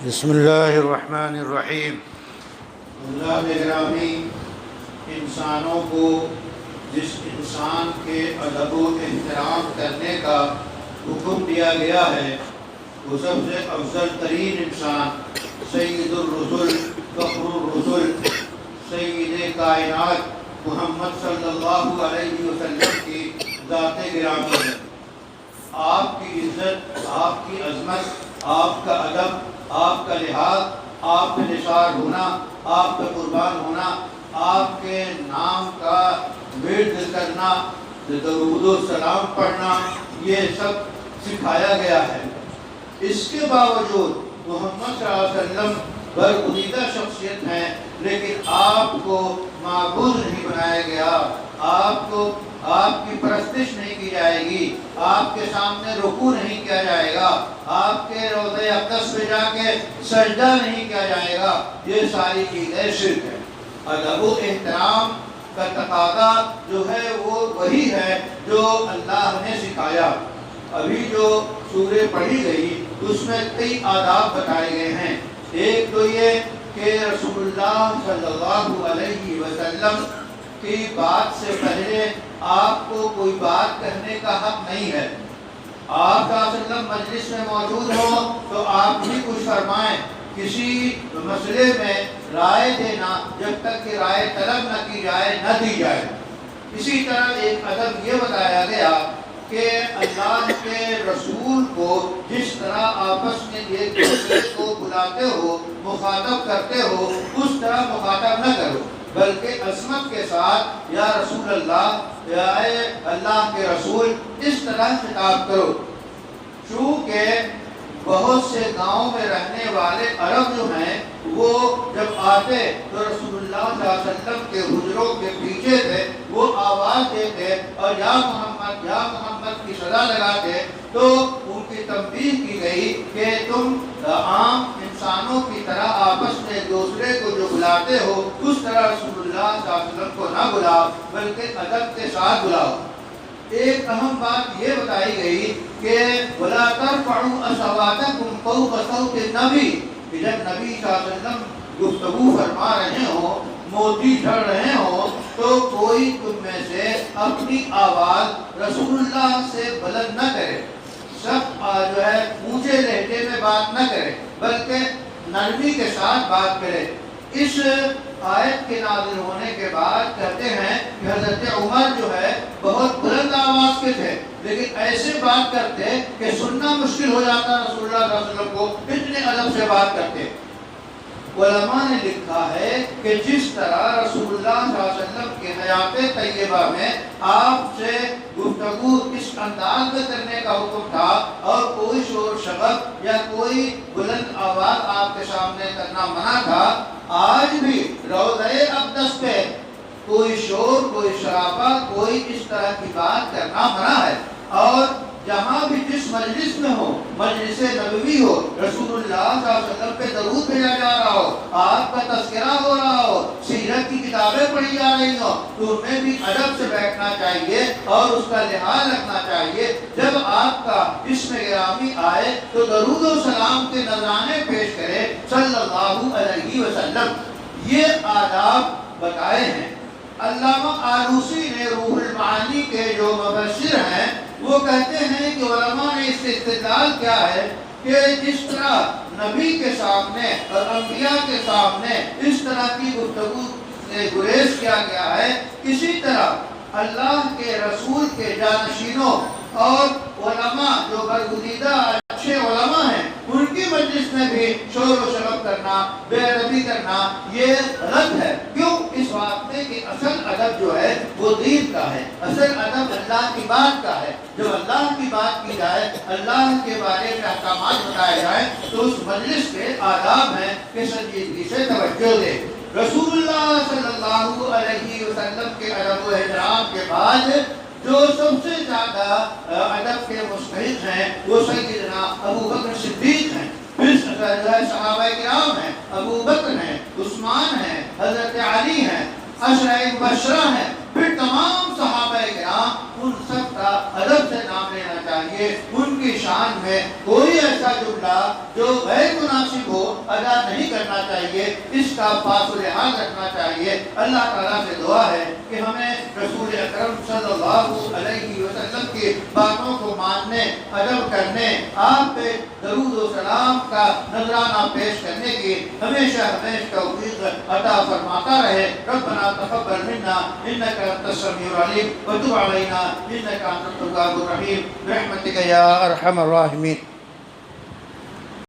بسم اللہ الرحمن الرحیم۔ اللہ گرامی، انسانوں کو جس انسان کے ادب و احترام کرنے کا حکم دیا گیا ہے وہ سب سے افضل ترین انسان سید الرسل فخر الرسل سید کائنات محمد صلی اللہ علیہ وسلم کی ذات گرامی ہے۔ آپ کی عزت، آپ کی عظمت، آپ کا ادب، آپ کا لحاظ، آپ کا نثار ہونا، آپ کا قربان ہونا، آپ کے نام کا ورد کرنا، درود و سلام پڑھنا، یہ سب سکھایا گیا ہے۔ اس کے باوجود محمد صلی اللہ علیہ وسلم برگزیدہ شخصیت ہیں، لیکن آپ کو معبود نہیں بنایا گیا، آپ کی پرستش نہیں کی جائے گی، آپ کے سامنے رکوع نہیں کیا جائے گا، آپ کے روضہ اقدس پہ جا کے سجدہ نہیں کیا جائے گا، یہ ساری چیزیں شرک ہے۔ ادب و احترام کا تقاضا جو ہے وہ وہی ہے جو اللہ نے سکھایا۔ ابھی جو سورہ پڑھی گئی اس میں کئی آداب بتائے گئے ہیں۔ ایک تو یہ کہ رسول اللہ صلی اللہ علیہ وسلم کی بات سے پہلے آپ کو کوئی بات کہنے کا حق نہیں ہے۔ آپ صلی اللہ علیہ وسلم مجلس میں موجود ہو تو آپ بھی کچھ فرمائیں۔ کسی مسئلے میں رائے دینا جب تک کہ رائے طلب نہ کی جائے نہ دی جائے۔ اسی طرح ایک ادب یہ بتایا گیا کہ اللہ کے رسول کو جس طرح آپس میں ایک دوسرے کو بلاتے ہو، مخاطب کرتے ہو، اس طرح مخاطب نہ کرو، بلکہ عظمت کے ساتھ یا رسول اللہ، یا اے اللہ کے رسول، اس طرح خطاب کرو۔ چونکہ بہت سے گاؤں میں رہنے والے عرب جو ہیں وہ جب آتے تو رسول اللہ صلی اللہ علیہ وسلم کے حجروں کے پیچھے تھے، وہ آواز دیتے اور یا محمد کی صدا لگاتے، تو ان کی تنبیہ کی گئی کہ تم عام انسانوں کی طرح آپس میں ایک دوسرے کو جو بلاتے ہو اس طرح رسول اللہ صلی اللہ علیہ وسلم کو نہ بلاؤ، بلکہ ادب کے ساتھ بلاؤ۔ ایک اہم بات یہ بتائی گئی کہ وَلَا تَرْفَعُوا أَصْوَاتَكُمْ فَوْقَ صَوْتِ النَّبِيِّ، کہ جب نبی صلی اللہ علیہ وسلم گفتگو فرما رہے ہوں، موتی جھڑ رہے ہوں، تو کوئی تم میں سے اپنی آواز رسول اللہ سے بلند نہ کرے، سب جو ہے اونچے لہجے میں بات نہ کرے، بلکہ نرمی کے ساتھ بات کرے۔ اس آیت کے نازل ہونے کے بعد کہتے ہیں کہ حضرت عمر جو ہے بہت بلند آواز کے تھے، لیکن ایسے بات کرتے کہ سننا مشکل ہو جاتا رسول اللہ صلی اللہ علیہ وسلم کو، اتنے ادب سے بات کرتے۔ علماء نے لکھا ہے کہ جس طرح رسول اللہ صلی اللہ علیہ وسلم کے حیات طیبہ میں آپ سے گفتگو اس انداز میں کرنے کا حکم تھا اور کوئی شور شغب یا کوئی بلند آواز آپ کے سامنے کرنا منع تھا، آج بھی روضہ اقدس پہ کوئی شور، کوئی شرابہ، کوئی اس طرح کی بات کرنا منع ہے۔ اور جہاں بھی جس مجلس میں ہو، مجلس نبوی ہو، رسول اللہ صلی اللہ علیہ وسلم پہ درود بھیجا جا رہا ہو، آپ کا تذکرہ ہو رہا ہو، سیرت کی کتابیں پڑھی جا رہی ہو، تو ان میں بھی ادب سے بیٹھنا چاہیے اور اس کا لحاظ رکھنا چاہیے۔ جب آپ کا اسم گرامی آئے تو درود و سلام کے نذرانے پیش کرے صلی اللہ علیہ وسلم۔ یہ آداب بتائے ہیں۔ علامہ آلوسی نے روح المعانی کے جو مبشر ہیں وہ کہتے ہیں کہ علماء نے اس سے استدلال کیا ہے کہ جس طرح نبی کے سامنے اور انبیاء کے سامنے اس طرح کی گفتگو سے گریز کیا گیا ہے، اسی طرح اللہ کے رسول کے جانشینوں اور علماء جو برگزیدہ اچھے علماء ہیں ان کی مجلس میں بھی شور و شغب کرنا، بے ادبی کرنا یہ غلط ہے۔ کیوں؟ اس واسطے کہ اصل ادب جو ہے وہ دین کا ہے، اصل ادب اللہ کی بات کا ہے۔ جب اللہ کی بات کی جائے، اللہ کے بارے میں احکامات بتائے جائیں تو اس مجلس کے آداب ہیں کہ سنجیدگی سے توجہ دے۔ رسول اللہ صلی اللہ علیہ وسلم کے ادب و احترام کے بعد جو سب سے زیادہ ادب کے مستحق ہیں وہ سیدنا ابو بکر صدیق ہیں، پھر صحابہ کرام ہیں، ابو بکر ہیں، عثمان ہیں، حضرت علی ہیں، عشرہ مبشرہ ہیں، پھر تمام صحابہ کرام، ان سب کا ادب سے نام لینا چاہیے۔ ان کی شان میں کوئی ایسا جملہ جو غیر مناسب ہو ادا نہیں کرنا چاہیے، اس کا پاس و لحاظ رکھنا چاہیے۔ اللہ تعالیٰ سے دعا ہے کہ ہمیں رسول اکرم صلی اللہ علیہ وسلم کی باتوں کو ماننے، ادب کرنے، آپ پہ درود و سلام کا نذرانہ پیش کرنے کی ہمیشہ توفیق عطا فرماتا رہے۔ ربنا تقبل منا انك انت السميع العليم وتب علينا انك انت التواب الرحيم برحمتك يا ارحم الراحمين۔